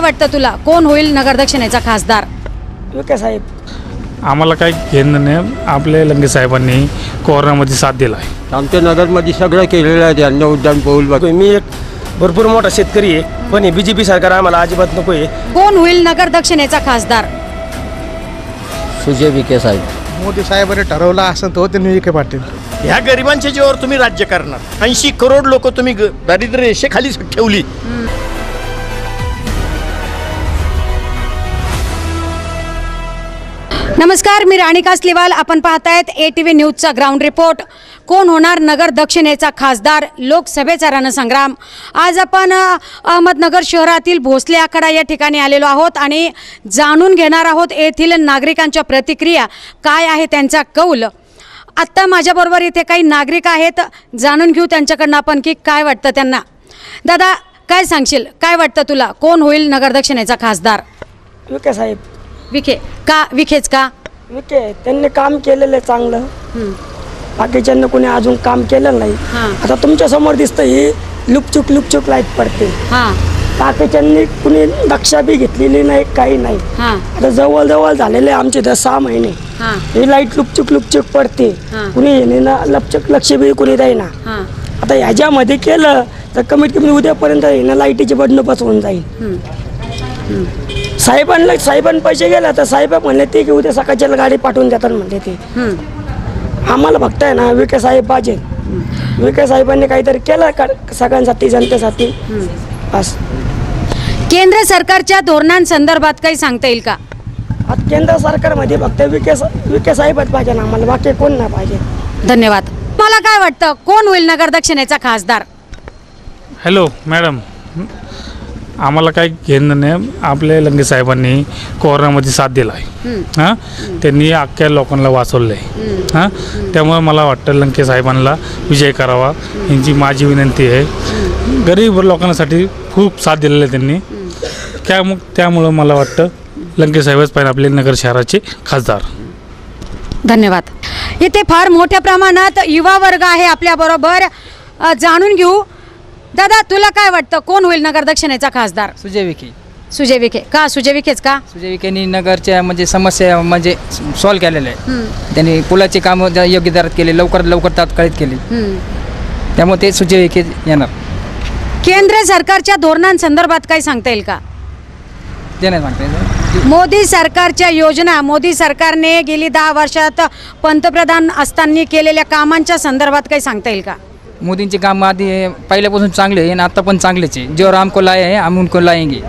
वाटतं तुला, कोण होईल नगर दक्षिणेचा खासदार? विखे साहेब. आम्हाला काही घेणं नाही. आपले लंके साहेबांनी कोरोनामध्ये साथ दिला आहे. आमच्या नगरमध्ये सगळं केलेलं आहे त्यांनी. उड्डाण पूल बघ. मी एक भरपूर मोठा शेतकरी आहे, पण हे बीजेपी सरकार आम्हाला अजिबात नको आहे. कोण होईल नगर दक्षिणेचा खासदार? सुजय विखे साहेब. मोदी साहेबांनी ठरवलं असं तो त्यांनी विखे पाटील. ह्या गरिबांच्या जीवावर तुम्ही राज्य करणार. 80 करोड लोक तुम्ही दारिद्र्य रेषेखाली ठेवली. नमस्कार, मी राणी कासलीवाल. आपण पाहतायत ATV न्यूजचा ग्राउंड रिपोर्ट. कोण होणार नगर दक्षिणेचा खासदार, लोकसभेचा रणसंग्राम. आज आपण अहमदनगर शहरातील भोसले आखाडा या ठिकाणी आलेलो आहोत आणि जाणून घेणार आहोत येथील नागरिकांच्या प्रतिक्रिया काय आहे, त्यांचा कौल. आत्ता माझ्याबरोबर इथे काही नागरिक आहेत, जाणून घेऊ त्यांच्याकडनं आपण की काय वाटतं त्यांना. दादा, काय सांगशील, काय वाटतं तुला, कोण होईल नगर दक्षिणेचा खासदार? विखे साहेब. विखे का? विखेच का? विखे त्यांनी काम केलेलं आहे चांगलं. बाकीच्यांना कोणी अजून काम केलेलं नाही. आता तुमच्या समोर दिसतं ही लुपचुक लाईट पडते. बाकीच्यांनी कुणी दक्षा बी घेतलेली नाही, काही नाही. आता जवळ झालेले आमचे 6 महिने ही लाईट लुपचुक पडते. कुणी येणे ना लक्ष बी कुणी देईना. आता ह्याच्यामध्ये केलं तर कमीत कमी उद्यापर्यंत येणं लाईटीचे बटणं बसवून जाईल. साहेबांना पैसे गेला तर साहेब म्हणले ते की उद्या सकाळच्या गाडी पाठवून देतात म्हणले ते. आम्हाला फक्त आहे ना विखे साहेब पाहिजे. विखे साहेबांनी काहीतरी केलं का सगळ्यांसाठी, जनतेसाठी बस. केंद्र सरकारच्या धोरणांसंदर्भात काही सांगता येईल का? आता केंद्र सरकारमध्ये फक्त विखे साहेबच पाहिजे ना, आम्हाला बाकी कोण नाही पाहिजे. धन्यवाद. मला काय वाटतं, कोण होईल नगर दक्षिणेचा खासदार? हॅलो मॅडम, आम्हाला काही घेणं नाही. आपले लंके साहेबांनी कोरोनामध्ये साथ दिला आहे. हां, त्यांनी अख्ख्या लोकांना वाचवलं आहे. हां, त्यामुळे मला वाटतं लंके साहेबांना विजय करावा, यांची माझी विनंती आहे. गरीब लोकांसाठी खूप साथ दिलेलं आहे त्यांनी. त्यामुळं मला वाटतं लंके साहेबच पाहिजे आपले नगर शहराचे खासदार. धन्यवाद. इथे फार मोठ्या प्रमाणात युवा वर्ग आहे आपल्याबरोबर, जाणून घेऊ. दादा, तुला काय वाटतं, कोण होईल नगर दक्षिणेचा खासदार? सुजय विखे. सुजय विखे का? सुजय विखेच का? सुजय विखेंनी नगरच्या म्हणजे समस्या म्हणजे सॉल्व केलेल्या आहे. त्यांनी पुलाचे काम योग्य दरात केले, लवकर तात्काळित केले. त्यामुळे ते सुजय विखे येणार. केंद्र सरकारच्या धोरणांसंदर्भात काही सांगता येईल का? ते नाही सांगता येईल. मोदी सरकारच्या योजना, मोदी सरकारने गेली 10 वर्षात पंतप्रधान असताना केलेल्या कामांच्या संदर्भात काही सांगता येईल का? मोदींचे काम आधी पहिल्यापासून चांगले आहे आणि आता पण चांगलेच आहे. जो राम को लाए है हम उनको लाएंगे.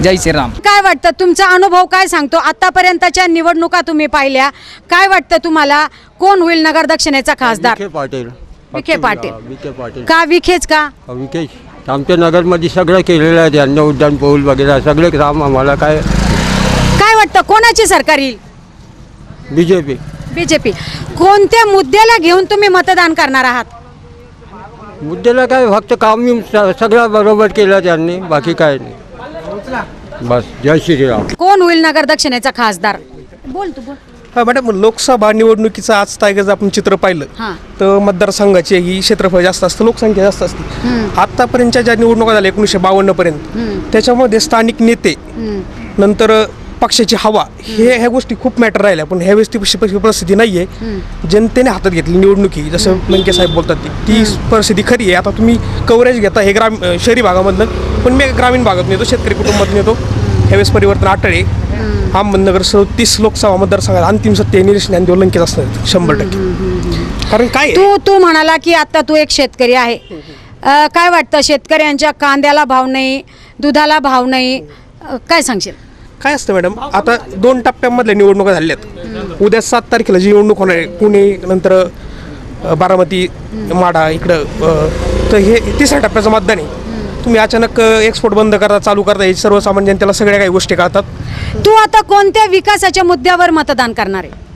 जय श्री राम. काय वाटतं, तुमचा अनुभव काय सांगतो? आतापर्यंतच्या निवडणुका तुम्ही पाहिल्या, काय वाटतं तुम्हाला, कोण होईल नगर दक्षिणेचा खासदार? विखे पाटील. विखे पाटील. विखे पाटील का? विखेच का? विखे. आमच्या नगरमध्ये सगळं केलेलं आहे त्यांनी. उड्डाण पूल वगैरे सगळे काम. आम्हाला काय वाटतं, कोणाची सरकार येईल? बीजेपी. कोणत्या मुद्द्याला घेऊन तुम्ही मतदान करणार आहात? मुद्द्याला काय, फक्त काम सगळं बरोबर केलं त्यांनी, बाकी काय नाही. बस. जय श्रीराम. कोण होईल नगर दक्षिणेचा खासदार? बोल तू, बोल. हा मॅडम, लोकसभा निवडणुकीचं आज तायगज आपण चित्र पाहिलं तर मतदारसंघाची ही क्षेत्रफळ जास्त असतं, लोकसंख्या जास्त असते. आतापर्यंतच्या ज्या निवडणुका झाल्या 1952 पर्यंत, त्याच्यामध्ये स्थानिक नेते नंतर पक्षाची हवा ह्या गोष्टी खूप मॅटर राहिल्या. पण ह्यावेळेस ती परिस्थिती नाही आहे. जनतेने हातात घेतली निवडणुकी, जसं लंके साहेब बोलतात ती परिस्थिती खरी आहे. आता तुम्ही कव्हरेज घेता हे शहरी भागामधलं, पण मी ग्रामीण भागातून येतो, शेतकरी कुटुंबातून येतो. ह्यावेळेस परिवर्तन अटळ आहे. अहमदनगर 37 लोकसभा मतदारसंघात अंतिम सत्य निरीक्षण ज्ञानदेव लंकेच असणार 100%. कारण काय, तू म्हणाला की आता तू एक शेतकरी आहे, काय वाटतं, शेतकऱ्यांच्या कांद्याला भाव नाही, दुधाला भाव नाही, काय सांगशील? काय असतं मॅडम, आता 2 टप्प्यांमधल्या निवडणुका झाल्यात. उद्या 7 तारखेला जी निवडणूक होणार आहे, पुणे नंतर बारामती माढा इकडं, तर हे 3ऱ्या टप्प्याचं मतदान आहे. तुम्ही अचानक एक्सपोर्ट बंद करता, चालू करता, हे सर्वसामान्य जनतेला सगळ्या काही गोष्टी कळतात. तू आता कोणत्या विकासाच्या मुद्द्यावर मतदान करणार आहे?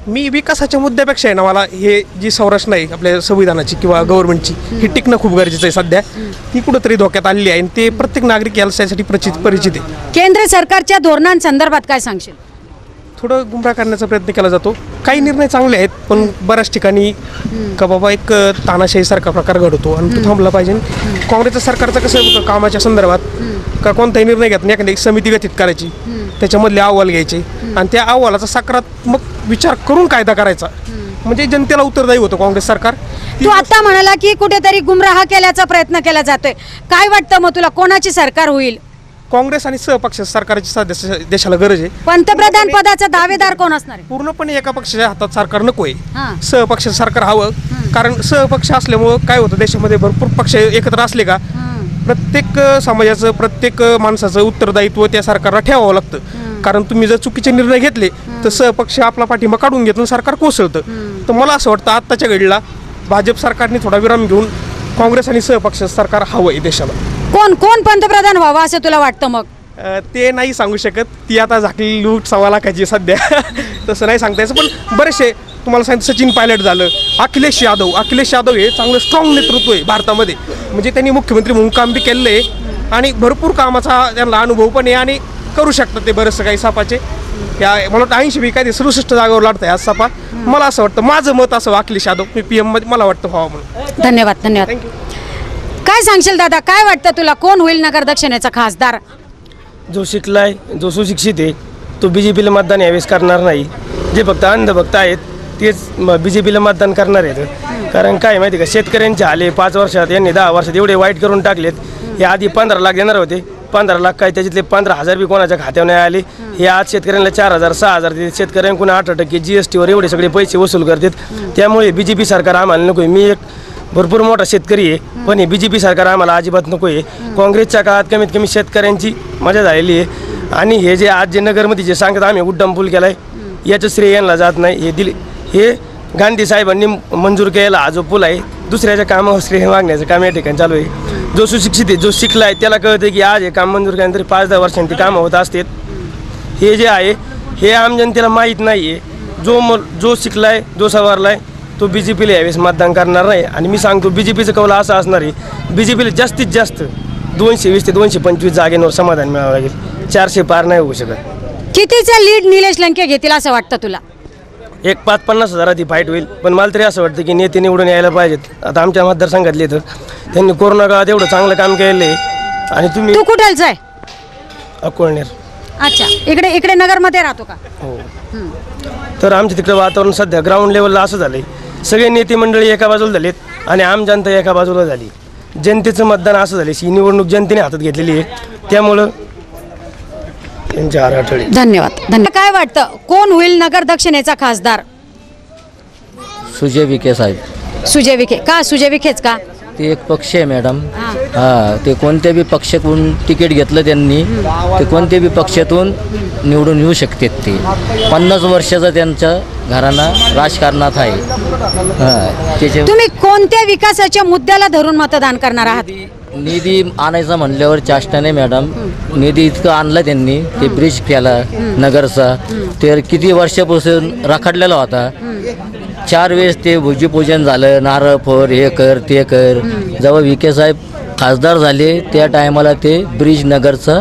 मी विकासाच्या मुद्द्यापेक्षा आहे ना, मला हे जी संरचना आहे आपल्या संविधानाची किंवा गव्हर्नमेंटची, ही टिकणं खूप गरजेचं आहे. सध्या ती कुठंतरी धोक्यात आलेली आहे आणि ते प्रत्येक नागरिक यासाठी परिचित आहे. केंद्र सरकारच्या धोरणांसंदर्भात काय सांगशील? थोडं गुमराह करण्याचा प्रयत्न केला जातो. काही निर्णय चांगले आहेत पण बऱ्याच ठिकाणी का बाबा एक तानाशाहीसारखा प्रकार घडतो आणि तो थांबला पाहिजे. काँग्रेसचं सरकारचं कसं होतं कामाच्या संदर्भात का कोणताही निर्णय घेत नाही, एखादी समिती गठीत करायची, त्याच्यामधले अहवाल घ्यायचे आणि त्या अहवालाचा सकारात्मक विचार करून कायदा करायचा, म्हणजे जनतेला उत्तरदायी होतं काँग्रेस सरकार. तू आता म्हणाला की कुठेतरी गुमराह केल्याचा प्रयत्न केला जातोय. काय वाटतं मग तुला, कोणाची सरकार होईल? काँग्रेस आणि सहपक्ष सरकारची सध्या देशाला गरज आहे. पंतप्रधान पदाचा दावेदार कोण असणार आहे? पूर्णपणे एका पक्षाच्या हातात सरकार नको आहे, हां. सहपक्ष सरकार हवं. कारण सहपक्ष असल्यामुळं काय होतं, देशामध्ये भरपूर पक्ष एकत्र असले का प्रत्येक समाजाचं प्रत्येक माणसाचं उत्तरदायित्व त्या सरकारला ठेवावं लागतं. कारण तुम्ही जर चुकीचे निर्णय घेतले तर सहपक्ष आपला पाठिंबा काढून घेतो, सरकार कोसळतं. तर मला असं वाटतं आत्ताच्या घडीला भाजप सरकारने थोडा विराम घेऊन काँग्रेस आणि सहपक्ष सरकार हवं आहे देशाला. कोण कोण पंतप्रधान व्हावा असं तुला वाटतं मग? ते नाही सांगू शकत, ती आता झाकली लूट 1.25 लाखाची सध्या तसं नाही सांगता यायचं. पण बरेचसे तुम्हाला सांगितलं, सचिन पायलट झालं, अखिलेश यादव हे चांगलं स्ट्रॉंग नेतृत्व आहे भारतामध्ये. म्हणजे त्यांनी मुख्यमंत्री म्हणून काम बी केलेलं आहे आणि भरपूर कामाचा त्यांना अनुभव पण आहे आणि करू शकतात ते बरेचसं काही. सपाचे या मला वाटतं 80 काय ते 67 जागेवर लढत आहे आज सपा. मला असं वाटतं, माझं मत असं अखिलेश यादव मी PM मध्ये मला वाटतं व्हावं म्हणून. धन्यवाद. काय सांगशील दादा, काय वाटतं तुला, कोण होईल नगर दक्षिणेचा खासदार? जो शिकलाय, जो सुशिक्षित आहे तो BJPला मतदान यावेळेस करणार नाही. जे फक्त अंधभक्त आहेत तेच BJPला मतदान करणार आहेत. कारण काय माहिती का, शेतकऱ्यांचे आले 5 वर्षात, यांनी 10 वर्षात एवढे वाईट करून टाकलेत. हे आधी 15 लाख देणार होते, 15 लाख काय त्याच्यातले 15,000 बी कोणाच्या खात्यावर नाही आले. हे आज शेतकऱ्यांना 4,000 6,000 देतात, शेतकऱ्यांकडून 8% GSTवर एवढे सगळे पैसे वसूल करतात. त्यामुळे BJP सरकार आम्हाला नको आहे. मी एक भरपूर मोठा शेतकरी आहे, पण हे BJP सरकार आम्हाला अजिबात नको आहे. काँग्रेसच्या काळात कमीत कमी शेतकऱ्यांची मजा झालेली आहे आणि हे जे आज जे नगरमध्ये जे सांगतात आम्ही उड्डाण पूल केला आहे, याचं श्रेय यांना जात नाही. हे गांधी साहेबांनी मंजूर केलेला हा जो पूल आहे, दुसऱ्याच्या कामावर श्रेय मागण्याचं काम या ठिकाणी चालू आहे. जो सुशिक्षित आहे, जो शिकला आहे, त्याला कळतं की आज हे काम मंजूर केल्यानंतर 5-10 वर्षांनी ते कामं होत असतात. हे जे आहे हे आम जनतेला माहीत नाही आहे. जो शिकला आहे, जो सवारला आहे, तो BJPला यावेळेस मतदान करणार नाही. आणि मी सांगतो BJPचं कौल असं असणार आहे, BJPला जास्तीत जास्त 220 ते 225 जागेंवर समाधान मिळावं लागेल. 400 पार नाही होऊ शकत. कितीचा लीड निलेश लंके घेतील असं वाटतं तुला? एक 5-50 हजाराची फाईट होईल. पण मला तरी असं वाटतं की नेते निवडून यायला पाहिजेत. आता आमच्या मतदारसंघातले तर त्यांनी कोरोना काळात एवढं चांगलं काम केलेलं आहे. आणि तुम्ही तू कुठलचा आहे? अकोळनेर. अच्छा, इकडे नगरमध्ये राहतो का? हो. तर आमच्या तिकडे वातावरण सध्या ग्राउंड लेवलला असं झालं आहे, सगळे नेते मंडळी एका बाजूला झालेत आणि आम जनता एका बाजूला झाली. जनतेचं मतदान असं झाले, ही निवडणूक जनतेने हातात घेतलेली आहे, त्यामुळं त्यांच्या आराठळी. धन्यवाद. काय वाटतं, कोण होईल नगर दक्षिणेचा खासदार? सुजय विखे साहेब. सुजय विखे का? सुजय विखेच का? ते एक पक्ष आहे मॅडम. ते कोणत्या बी पक्षातून तिकीट घेतलं त्यांनी, ते कोणत्या बी पक्षातून निवडून येऊ शकतात. ते 50 वर्षाचा त्यांच्या घराणा राजकारणात आहे. तुम्ही कोणत्या विकासाच्या मुद्द्याला धरून मतदान करणार आहात? निधी आणायचा म्हणल्यावर चाष्टा नाही मॅडम. निधी इतकं आणलं त्यांनी, ते ब्रिज केला नगरचा, ते किती वर्षापासून रखडलेला होता. 4 वेळेस ते भूजीपूजन झालं, नारळ फोर, हे कर ते कर. जेव्हा विखे साहेब खासदार झाले त्या टायमाला ते ब्रिज नगरचा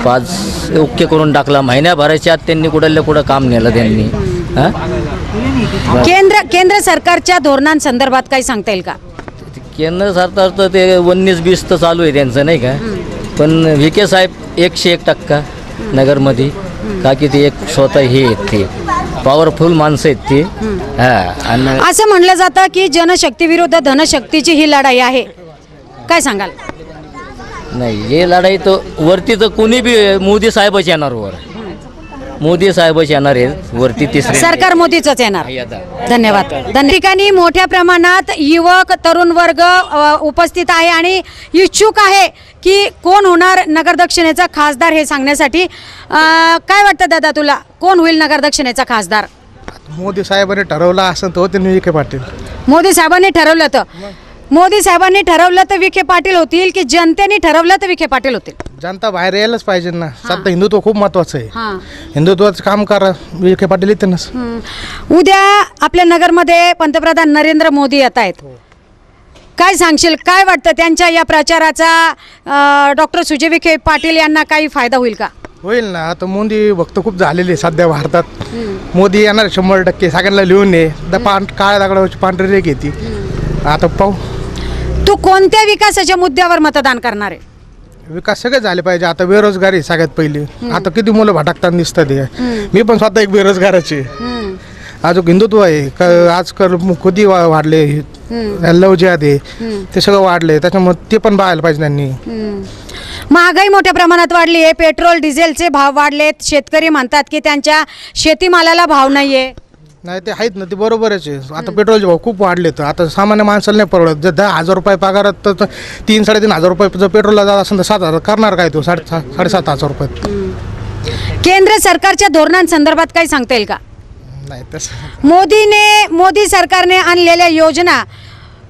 5 ओके करून टाकला. महिन्याभराच्या आत त्यांनी कुठं काम नेलं त्यांनी. केंद्र सरकारच्या धोरणांसंदर्भात काही सांगता येईल का? केंद्र सरकारचं ते 19-20 तर चालू आहे त्यांचं नाही का, पण विखे साहेब 101% नगरमध्ये, का की ते एक स्वतः हे आहेत, ते पॉवरफुल माणसं आहेत ते. आणि असं म्हणलं जातं की जनशक्ती विरुद्ध धनशक्तीची ही लढाई आहे, काय सांगाल? नाही, हे लढाई तर वरती तर कोणी बी मोदी साहेबच येणार, वर मोदी साहेबच येणार आहेत वरती, तिसरे सरकार मोदीच येणार. धन्यवाद. ठिकाणी मोठ्या प्रमाणात युवक तरुण वर्ग उपस्थित आहे आणि इच्छुक आहे की कोण होणार नगर दक्षिणेचा खासदार हे सांगण्यासाठी. काय वाटतं दादा तुला, कोण होईल नगर दक्षिणेचा खासदार? मोदी साहेबांनी ठरवला असं तो त्यांनी विखे पाटील. मोदी साहेबांनी ठरवलं तर विखे पाटील होतील की जनतेने ठरवलं तर विखे पाटील होतील? जनता बाहेर यायलाच पाहिजे ना. सध्या हिंदुत्व खूप महत्वाचं आहे. हिंदुत्वाचं काम करा, विखे पाटील येते ना. उद्या आपल्या नगरमध्ये पंतप्रधान नरेंद्र मोदी येत आहेत, काय सांगशील? काय वाटतं त्यांच्या या प्रचाराचा डॉक्टर सुजय विखे पाटील यांना काही फायदा होईल का? होईल ना. आता मोदी भक्त खूप झालेले सध्या भारतात. मोदी येणार 100%. सगळ्यांना लिहून ये काळ्या दगडावरची पांढरी रेख येते. आता पाहू. तू कोणत्या विकासाच्या मुद्द्यावर मतदान करणार आहे? विकास सगळे झाले पाहिजे. आता बेरोजगारी सगळ्यात पहिली. आता किती मुलं भटकताना दिसतात हे. मी पण स्वतः एक बेरोजगाराचे. अजून हिंदुत्व आहे आजकाल खुदी वाढले, लव जिहाद आहे ते सगळं वाढले, त्याच्यामुळे ते पण बघायला पाहिजे त्यांनी. महागाई मोठ्या प्रमाणात वाढली आहे, पेट्रोल डिझेलचे भाव वाढलेत, शेतकरी म्हणतात की त्यांच्या शेतीमालाला भाव नाहीये. नाही ते आहेत ना, ते बरोबरच आहे. आता पेट्रोलचे भाव खूप वाढले, तर आता सामान्य माणसाला नाही परवडत. जर 10,000 रुपये पगारात तर 3-3.5 रुपये जर पेट्रोलला जात असेल तर 7,000 करणार काय तो? 7,500 रुपयात. केंद्र सरकारच्या धोरणांसंदर्भात काही सांगता येईल का? नाही तसं. मोदी सरकारने आणलेल्या योजना,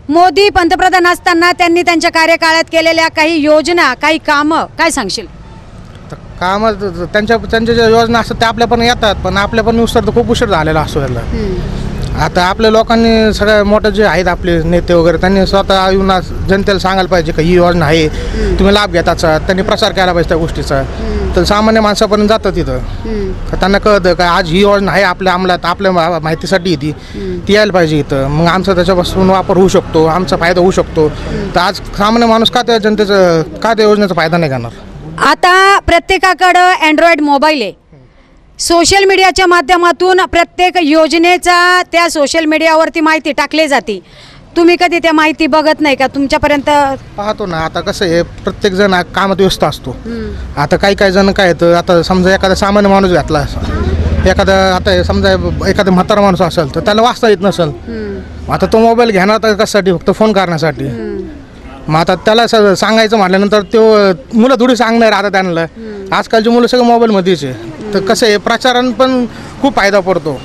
मोदी पंतप्रधान असताना त्यांनी त्यांच्या कार्यकाळात केलेल्या काही योजना, काही कामं काय सांगशील? कामं त्यांच्या ज्या योजना असतात त्या आपल्या पण येतात, पण आपल्या पण उशीर तर खूप उशीर झालेला असतो याला. आता आपल्या लोकांनी सगळ्या मोठे जे आहेत आपले नेते वगैरे त्यांनी स्वतः येऊन जनतेला सांगायला पाहिजे की ही योजना आहे, तुम्ही लाभ घ्या त्याचा. त्यांनी प्रसार केला पाहिजे त्या गोष्टीचा, तर सामान्य माणसापर्यंत जातं तिथं. त्यांना कळतं का आज ही योजना आहे आपल्या अंमलात, आपल्या माहितीसाठी ती यायला पाहिजे इथं. मग आमचा त्याच्यापासून वापर होऊ शकतो, आमचा फायदा होऊ शकतो. तर आज सामान्य माणूस का त्या जनतेचं का त्या योजनेचा फायदा नाही घेणार? आता प्रत्येकाकडं अँड्रॉइड मोबाईल आहे. सोशल मीडियाच्या माध्यमातून प्रत्येक योजनेचा त्या सोशल मीडियावरती माहिती टाकली जाते. तुम्ही कधी त्या माहिती बघत नाही का? तुमच्यापर्यंत पाहतो ना. आता कसं आहे, प्रत्येक जण कामात व्यस्त असतो. आता काही जण काय येतं, आता समजा एखादा सामान्य माणूस घातला, एखादा आता समजा एखादा म्हातारा माणूस असेल तर त्याला वाचता येत नसेल. आता तो मोबाईल घेणार तर कशासाठी? फक्त फोन करण्यासाठी. मग आता त्याला सांगायचं म्हटल्यानंतर तो मुलं थोडी सांगणार आता त्यांना. आजकालची मुलं सगळं मोबाईलमध्येच आहे. तर कसं आहे, प्रचारानं पण खूप फायदा पडतो.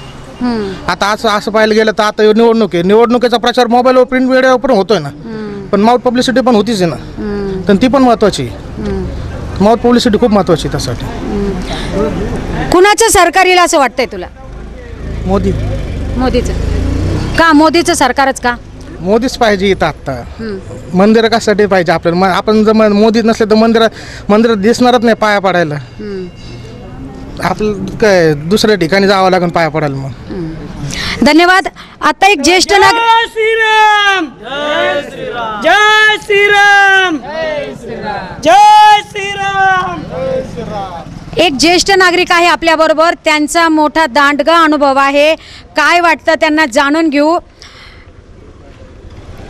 आता असं पाहायला गेलं तर आता निवडणुकीचा प्रचार मोबाईलवर प्रिंट मीडियावर पण होतोय ना, पण माउथ पब्लिसिटी पण होतीच आहे ना, तर ती पण महत्वाची. माउथ पब्लिसिटी खूप महत्वाची त्यासाठी. कुणाचं सरकार येईल असं वाटतंय तुला? मोदीचं का? मोदीचं सरकारच का? मोदीच पाहिजे इथं. आत्ता मंदिरं कशासाठी पाहिजे आपल्याला? आपण जर मोदी नसले तर मंदिरात दिसणारच नाही पाया पडायला. आपलं काय दुसऱ्या ठिकाणी जावं लागेल पाया पडायला. मग धन्यवाद. आता एक ज्येष्ठ एक ज्येष्ठ नागरिक आहे आपल्या बरोबर. त्यांचा मोठा दांडगा अनुभव आहे. काय वाटतं त्यांना जाणून घेऊ.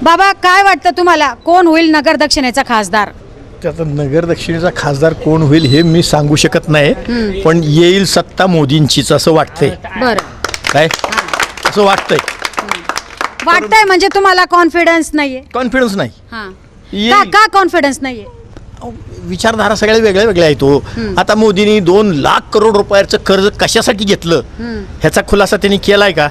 बाबा, काय वाटतं तुम्हाला, कोण होईल नगर दक्षिणेचा खासदार? त्याचा नगर दक्षिणेचा खासदार कोण होईल हे मी सांगू शकत नाही, पण येईल सत्ता मोदींचीच असं वाटतंय. बरं, काय असं वाटतंय? म्हणजे तुम्हाला कॉन्फिडन्स नाहीये? कॉन्फिडन्स नाही. का कॉन्फिडन्स नाहीये? विचारधारा सगळ्या वेगळ्या वेगळ्या आहेत. तो आता मोदींनी 2 लाख करोड रुपयाचं कर्ज कशासाठी घेतलं ह्याचा खुलासा त्यांनी केलाय का?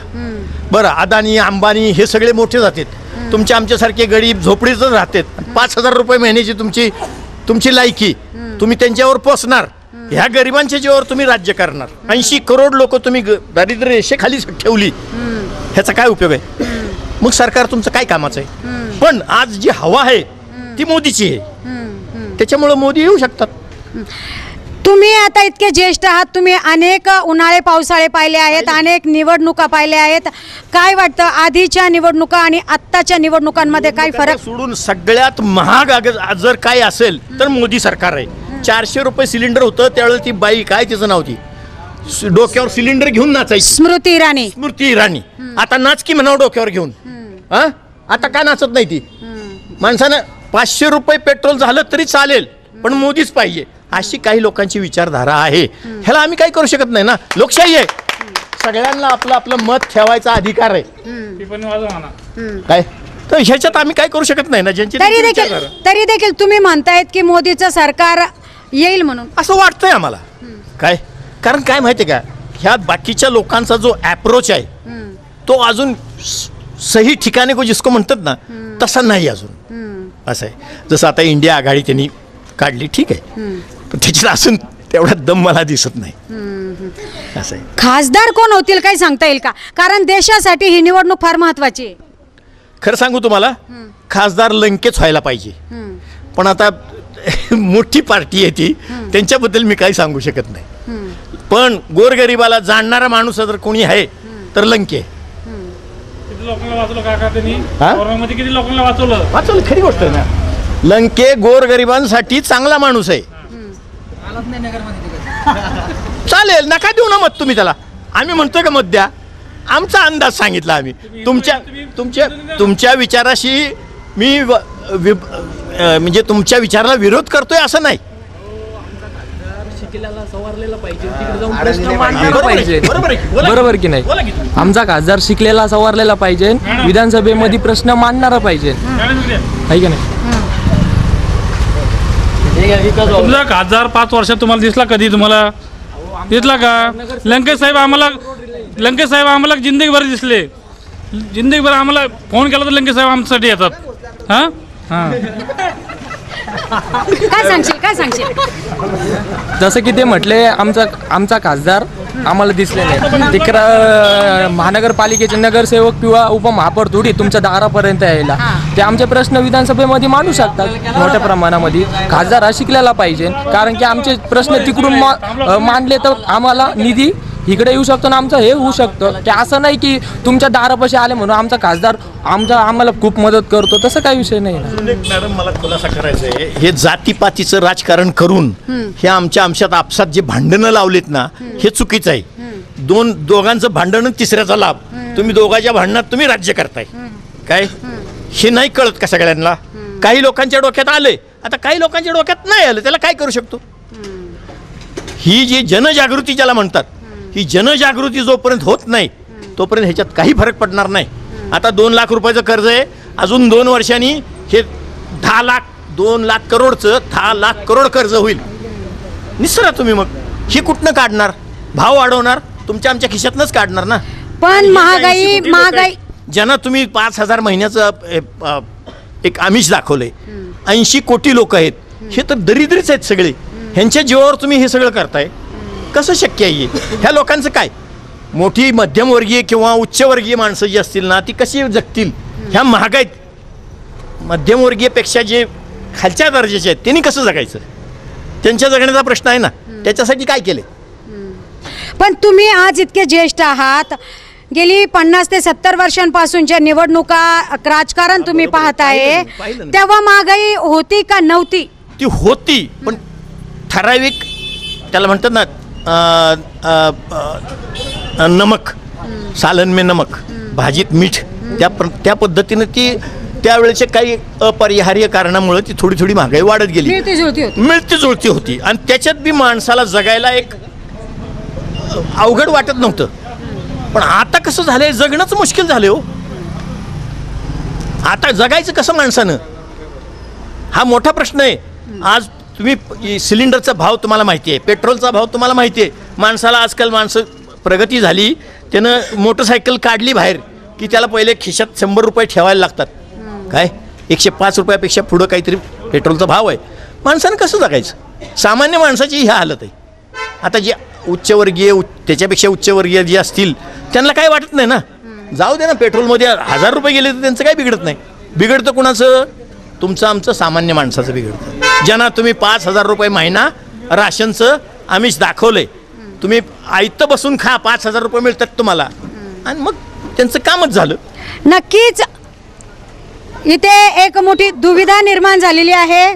बरं, अदानी अंबानी हे सगळे मोठे जातात, तुमचे आमच्यासारखे गरीब झोपडीतच राहतात. 5,000 रुपये महिन्याची तुमची लायकी, तुम्ही त्यांच्यावर पोसणार. ह्या गरिबांच्या जीवावर तुम्ही राज्य करणार. 80 करोड लोक तुम्ही दारिद्र्य रेषेखाली ठेवली, ह्याचा काय उपयोग आहे? मग सरकार तुमचं काय कामाचं आहे? पण आज जी हवा आहे ती मोदीची आहे, त्याच्यामुळे मोदी येऊ शकतात. तुम्ही आता इतके ज्येष्ठ आहात, तुम्ही अनेक उन्हाळे पावसाळे पाहिले आहेत, अनेक निवडणुका पाहिल्या आहेत. काय वाटतं, आधीच्या निवडणुका आणि आत्ताच्या निवडणुकांमध्ये काय फरक? सोडून सगळ्यात महाग जर काय असेल तर मोदी सरकार आहे. 400 रुपये सिलेंडर होतं त्यावेळेला ती बाई, काय तिचं नाव, ती डोक्यावर सिलेंडर घेऊन नाचायची, स्मृती इराणी. आता नाचकी म्हणावं डोक्यावर घेऊन. आता काय नाचत नाही ती. माणसानं 500 रुपये पेट्रोल झालं तरी चालेल, पण मोदीच पाहिजे, अशी काही लोकांची विचारधारा आहे. ह्याला आम्ही काही करू शकत नाही ना. लोकशाही आहे, सगळ्यांना आपलं आपलं मत ठेवायचा अधिकार आहे. काय तर ह्याच्यात आम्ही काय करू शकत नाही ना. ज्यांची तरी देखील तुम्ही म्हणतायत की मोदीचं सरकार येईल म्हणून असं वाटतंय आम्हाला. काय कारण काय माहितीये का, ह्या बाकीच्या लोकांचा जो अप्रोच आहे तो अजून सही ठिकाणी को जिसको म्हणतात ना तसा नाही अजून. असं आहे, जसं आता इंडिया आघाडी त्यांनी काढली, ठीक आहे, पण त्याच्यात अजून तेवढा दम मला दिसत नाही. असं आहे. खासदार कोण होतील काही सांगता येईल का? कारण देशासाठी ही निवडणूक फार महत्वाची आहे. खरं सांगू तुम्हाला, खासदार लंकेच व्हायला पाहिजे, पण आता मोठी पार्टी आहे ती, त्यांच्याबद्दल मी काही सांगू शकत नाही. पण गोरगरिबाला जाणणारा माणूस जर कोणी आहे तर लंके. किती लोकांना वाचवलं काका त्यांनी? हा? कोरोनामध्ये किती लोकांना वाचवलं? खरी गोष्ट आहे ना. लंके गोरगरिबांसाठी चांगला माणूस आहे. चालेल, नका देऊ ना मत तुम्ही त्याला. आम्ही म्हणतोय का मत द्या? आमचा अंदाज सांगितला आम्ही. तुमच्या विचाराशी मी म्हणजे तुमच्या विचाराला विरोध करतोय असं नाही. बरोबर की नाही? आमचा खासदार शिकलेला सवारलेला पाहिजे, विधानसभेमध्ये प्रश्न मांडणारा पाहिजे, आहे की नाही? तुमचा खासदार 5 वर्षात तुम्हाला दिसला कधी? तुम्हाला दिसला का? लंकेश साहेब आम्हाला जिंदगीभर दिसले. जिंदगीभर आम्हाला फोन केला तर लंकेश साहेब आमच्यासाठी येतात. हां हां, काय सांगशील? जसं की ते म्हटले, आमचा खासदार आम्हाला दिसले नाही. महानगरपालिकेचे नगरसेवक किंवा उपमहापौर थोडी तुमच्या दारापर्यंत यायला. ते आमचे प्रश्न विधानसभेमध्ये मांडू शकतात मोठ्या प्रमाणामध्ये. खासदार हा शिकलेला पाहिजे, कारण की आमचे प्रश्न तिकडून मांडले तर आम्हाला निधी इकडे येऊ शकतो ना, आमचं हे होऊ शकतं. की असं नाही की तुमच्या दारापाशी आले म्हणून आमचा खासदार आम्हाला खूप मदत करतो, तसं काही विषय नाही. मॅडम, मला खुलासा करायचा आहे, हे जातीपातीचं राजकारण करून हे आमच्यात आपसात जे भांडणं लावलेत ना, हे चुकीचं आहे. दोघांचं भांडण, तिसऱ्याचा लाभ. तुम्ही दोघांच्या भांडणात तुम्ही राज्य करताय काय? हे नाही कळत का सगळ्यांना? काही लोकांच्या डोक्यात आलंय, आता काही लोकांच्या डोक्यात नाही आलं, त्याला काय करू शकतो? ही जी जनजागृती ज्याला म्हणतात, ही जनजागृती जोपर्यंत होत नाही तोपर्यंत ह्याच्यात काही फरक पडणार नाही. आता 2 लाख रुपयाचं कर्ज आहे, अजून 2 वर्षांनी हे 2 लाख करोडचं 10 लाख करोड कर्ज होईल. निसरा तुम्ही. मग हे कुठनं काढणार? भाव वाढवणार, आमच्या खिशातनंच काढणार ना. पण महागाई ज्यांना तुम्ही 5,000 महिन्याचं एक आमिष दाखवलंय, 80 कोटी लोक आहेत, हे तर दरिद्रीच आहेत सगळे. ह्यांच्या जीवावर तुम्ही हे सगळं करताय, कसं शक्य आहे? ह्या लोकांचं काय? मोठी मध्यमवर्गीय किंवा उच्चवर्गीय माणसं जी असतील ना, ती कशी जगतील ह्या महागाईत? मध्यमवर्गीयपेक्षा जे खालच्या दर्जाचे आहेत त्यांनी कसं जगायचं? त्यांच्या जगण्याचा प्रश्न आहे ना. त्याच्यासाठी काय केले? पण तुम्ही आज इतके ज्येष्ठ आहात, गेली 50 ते 70 वर्षांपासूनच्या निवडणुका, राजकारण तुम्ही पाहताय, तेव्हा महागाई होती का नव्हती? ती होती, पण ठराविक, त्याला म्हणतात ना नमक, सालन में नमक, भाजीत मीठ, त्या पद्धतीनं ती त्यावेळेच्या काही अपरिहार्य कारणामुळे ती थोडी थोडी महागाई वाढत गेली, मिळती जुळती होती. आणि त्याच्यात बी माणसाला जगायला एक अवघड वाटत नव्हतं. पण आता कसं झालंय, जगणंच मुश्किल झालंय हो. आता जगायचं कसं माणसानं, हा मोठा प्रश्न आहे. आज तुम्ही सिलेंडरचा भाव तुम्हाला माहिती आहे, पेट्रोलचा भाव तुम्हाला माहिती आहे. माणसाला आजकाल प्रगती झाली, त्यानं मोटरसायकल काढली बाहेर की त्याला पहिले खिशात 100 रुपये ठेवायला लागतात. काय 105 रुपयापेक्षा पुढं काहीतरी पेट्रोलचा भाव आहे. माणसानं कसं जगायचं? सामान्य माणसाची ही हालत आहे. आता जे उच्चवर्गीय, त्याच्यापेक्षा उच्चवर्गीय जे असतील त्यांना काय वाटत नाही ना. जाऊ दे ना, पेट्रोलमध्ये 1000 रुपये गेले तर त्यांचं काय बिघडत नाही. बिघडतं कुणाचं? तुमचं, आमचं, सामान्य माणसाचं बिघडतं. ज्यांना तुम्ही 5,000 रुपये महिना राशनचं आमिष दाखवलंय, तुम्ही आयतं बसून खा, 5,000 रुपये मिळतात तुम्हाला, आणि मग त्यांचं कामच झालं. नक्कीच इथे एक मोठी दुविधा निर्माण झालेली आहे.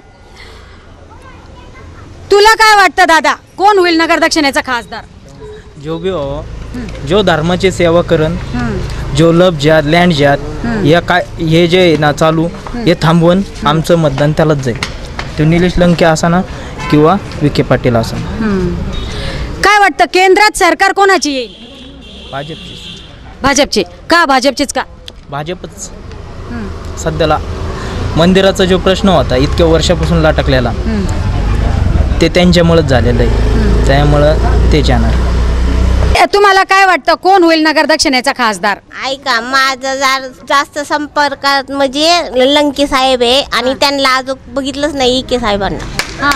तुला काय वाटतं दादा, कोण होईल नगर दक्षिणेचा खासदार? जो भी हो, जो धर्माची सेवा करण, जो लब ज्यात लँड ज्यात या काय हे जे ना चालू हे थांबवून आमचं मतदान त्यालाच जाईल. तो निलेश लंके असा ना किंवा विखे पाटील असा. काय वाटतं, केंद्रात सरकार कोणाची येईल? भाजपची. का भाजपचीच का? भाजपच. सध्याला मंदिराचा जो प्रश्न होता इतक्या वर्षापासून लटकलेला, ते त्यांच्यामुळेच झालेलं आहे, त्यामुळं ते जाणार. तुम्हाला काय वाटतं, कोण होईल नगर दक्षिणेचा खासदार? ऐका, माझं जास्त संपर्कात म्हणजे लंके साहेब आहे, आणि त्यांना अजून बघितलंच नाही इके साहेबांना.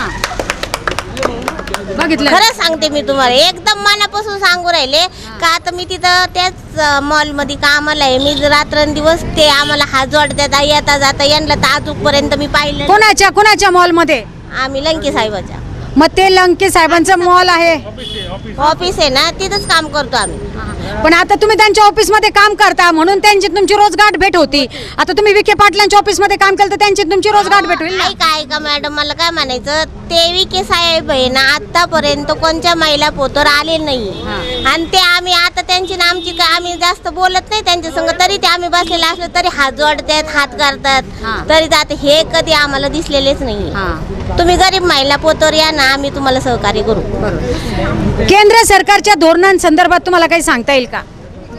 बघितलं? खरं सांगते मी तुम्हाला, एकदम मनापासून सांगू राहिले का. आता मी तिथं त्याच मॉलमध्ये कामाला आहे. मी रात्रंदिवस ते आम्हाला हात जोडतात, येता जाता, यांना तर आजूपर्यंत मी पाहिलं. कोणाच्या मॉलमध्ये? आम्ही लंके साहेबाच्या मग ते लंके साहेबांचं मॉल आहे, ऑफिस आहे ना, तिथंच काम करतो आम्ही. पण आता तुम्ही त्यांच्या ऑफिसमध्ये काम करता म्हणून त्यांची तुमची रोज गाठ भेट होती. आता तुम्ही विखे पाटलांच्या ऑफिसमध्ये काम केलं तर त्यांची तुमची रोज गाठ भेट होईल ना? ऐका मॅडम, मला काय म्हणायचं, ते विखे साहेब आहे ना, आतापर्यंत कोणत्या महिला पोतर आले नाही. आणि ते आम्ही आता त्यांची ना आमची काय, आम्ही जास्त बोलत नाही त्यांच्या संग, तरी ते आम्ही बसलेले असलो तरी हात जोडतात, हात करतात, तरी जाते. हे कधी आम्हाला दिसलेलेच नाही. तुम्ही गरीब महिला पोतर या ना, आम्ही तुम्हाला सहकार्य करू. केंद्र सरकारच्या धोरणांसंदर्भात तुम्हाला काही सांगता येईल का?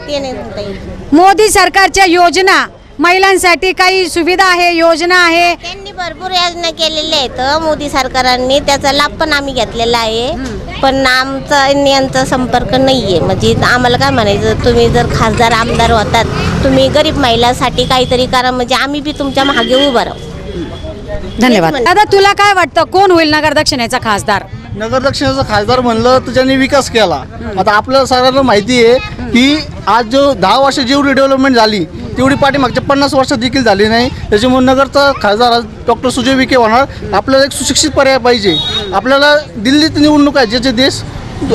ते नाही सांगता येईल. मोदी सरकारच्या योजना, महिलांसाठी काही सुविधा आहे, योजना आहे? त्यांनी भरपूर योजना केलेल्या आहेत मोदी सरकारांनी, त्याचा लाभ पण आम्ही घेतलेला आहे. पण आमचा यांचा संपर्क नाहीये. म्हणजे आम्हाला काय म्हणायचं, तुम्ही जर खासदार आमदार होतात, तुम्ही गरीब महिलांसाठी काहीतरी करा, म्हणजे आम्ही बी तुमच्या मागे उभं राहू. धन्यवाद. दादा, तुला काय वाटतं कोण होईल नगर दक्षिणेचा खासदार? नगर दक्षिणेचा खासदार म्हणलं तर ज्यांनी विकास केला. आता आपल्याला सगळ्यांना माहिती आहे की आज जो 10 वर्ष जेवढी डेव्हलपमेंट झाली तेवढी पाठीमागच्या 50 वर्षात देखील झाली नाही. त्याच्यामुळे नगरचा खासदार डॉक्टर सुजय विखे होणार. आपल्याला एक सुशिक्षित पर्याय पाहिजे. आपल्याला दिल्लीत निवडणूक आहे, ज्याचे देश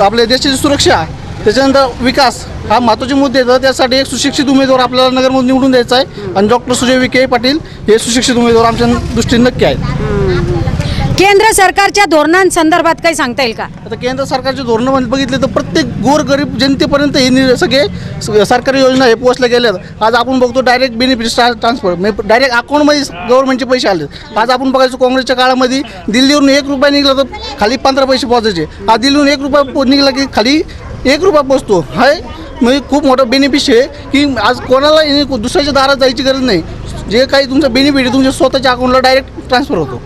आपल्या देशाची सुरक्षा, त्याच्यानंतर विकास हा महत्त्वाचे मुद्दे आहेत. त्यासाठी एक सुशिक्षित उमेदवार आपल्याला नगरमध्ये निवडून द्यायचा आहे आणि डॉक्टर सुजय विखे पाटील हे सुशिक्षित उमेदवार आमच्या दृष्टीने नक्की आहेत. केंद्र सरकारच्या धोरणांसंदर्भात काही सांगता येईल का? आता केंद्र सरकारचे धोरणं बघितले तर प्रत्येक गोरगरीब जनतेपर्यंत हे सगळे सरकारी योजना हे पोहोचल्या गेल्यात. आज आपण बघतो डायरेक्ट बेनिफिट ट्रान्सफर, म्हणजे डायरेक्ट अकाउंटमध्ये गव्हर्नमेंटचे पैसे आले. आज आपण बघायचो काँग्रेसच्या काळामध्ये दिल्लीवरून 1 रुपया निघला तर खाली 15 पैसे पोहोचायचे. आज दिल्लीवरून 1 रुपया निघला की खाली 1 रुपया पोचतो. हाय म्हणजे खूप मोठा बेनिफिट आहे की आज कोणाला दुसऱ्याच्या दारात जायची गरज नाही. जे काही तुमचा बेनिफिट आहे तुमच्या स्वतःच्या अकाउंटला डायरेक्ट ट्रान्सफर होतो.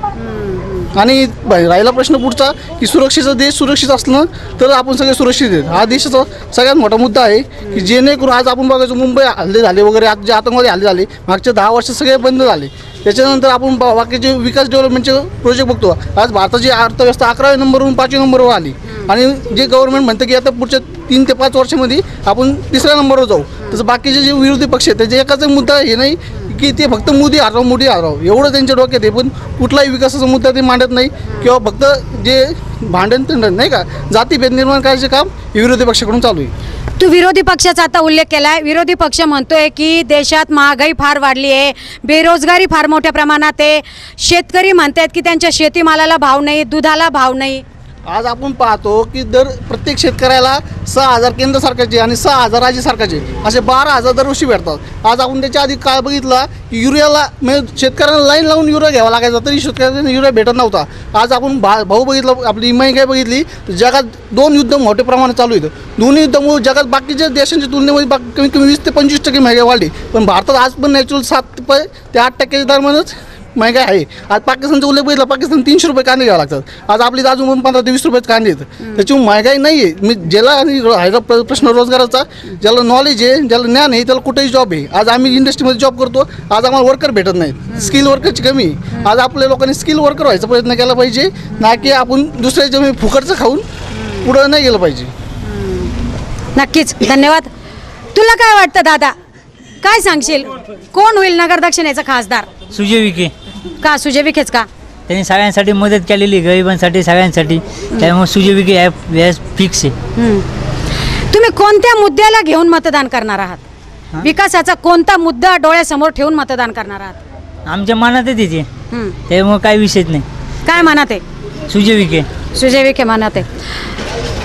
आणि राहिला प्रश्न पुढचा की सुरक्षेचा देश सुरक्षित असलं तर आपण सगळे सुरक्षित आहेत. हा देशाचा सगळ्यात मोठा मुद्दा आहे की जेणेकरून आज आपण बघायचो मुंबई हल्ले झाले वगैरे, आज जे आतंकवादी हल्ले झाले मागच्या 10 वर्ष सगळे बंद झाले. त्याच्यानंतर आपण बाकीचे विकास डेव्हलपमेंटचे प्रोजेक्ट बघतो. आज भारताची अर्थव्यवस्था 11व्या नंबरवरून 5व्या नंबरवर आली आणि जे गव्हर्नमेंट म्हणतं की आता पुढच्या 3 ते 5 वर्षामध्ये आपण 3ऱ्या नंबरवर जाऊ. तसं बाकीचे जे विरोधी पक्ष आहेत त्याचे एकाचा मुद्दा हे नाही की ते फक्त मोदी हरव एवढं त्यांच्या डोक्यात आहे. पण कुठलाही विकासाचा मुद्दा ते मांडत नाही किंवा फक्त जे भांडण नाही का जातीभेद निर्माण करायचे काम विरोधी पक्षाकडून चालू आहे. तू विरोधी पक्षाचा आता उल्लेख केलाय. विरोधी पक्ष म्हणतोय की देशात महागाई फार वाढली आहे, बेरोजगारी फार मोठ्या प्रमाणात आहे, शेतकरी म्हणतात की त्यांच्या शेतीमालाला भाव नाही, दुधाला भाव नाही. आज आपण पाहतो की दर प्रत्येक शेतकऱ्याला 6,000 केंद्र सरकारचे आणि 6,000 राज्य सरकारचे असे 12,000 दरवर्षी भेटतात. आज आपण त्याच्या आधी काळ बघितला की युरियाला म्हणजे शेतकऱ्यांना लाईन लावून युरिया घ्यावा लागायचा तरी शेतकऱ्यांना युरिया भेटत नव्हता. आज आपण भाऊ बघितलं, आपली महागाई बघितली, जगात 2 युद्ध मोठ्या प्रमाणात चालू आहेत. दोन्ही युद्धामुळे जगात बाकीच्या देशांच्या तुलनेमध्ये कमीत कमी 20 ते 25% महागाई वाढली. पण भारतात आज पण नॅचरल 7 ते 8% दरम्यानच महागाई आहे. आज पाकिस्तानचा उल्लेख बघितला, पाकिस्तान 300 रुपये कांदे घ्यावे लागतात. आज आपली अजून 15 ते 20 रुपयाचे कांदे येतात. त्याच्यामुळे महागाई नाही आहे. मी ज्याला आणि राहिला प्रश्न रोजगाराचा, ज्याला नॉलेज आहे, ज्याला ज्ञान आहे, त्याला कुठेही जॉब आहे. आज आम्ही इंडस्ट्रीमध्ये जॉब करतो, आज आम्हाला वर्कर भेटत नाहीत. स्किल वर्करची कमी आहे. आज आपल्या लोकांनी स्किल वर्कर व्हायचा प्रयत्न केला पाहिजे, ना की आपण दुसऱ्याच्या फुकटचं खाऊन पुढं नाही गेलं पाहिजे. नक्कीच, धन्यवाद. तुला काय वाटतं दादा, काय सांगशील कोण होईल नगर दक्षिणेचा खासदार? सुजय विखे. का सुजय विखेच का? त्यांनी सगळ्यांसाठी मदत केलेली, गरिबांसाठी सगळ्यांसाठी, त्यामुळे सुजय विखे फिक्स आहे. तुम्ही कोणत्या मुद्द्याला घेऊन मतदान करणार आहात? विकासाचा कोणता मुद्दा डोळ्यासमोर ठेवून मतदान करणार आहात? आमच्या मनात आहे तिथे, त्यामुळे काही विषयच नाही. काय मनात आहे? सुजय विखे. सुजय विखे मनात आहे.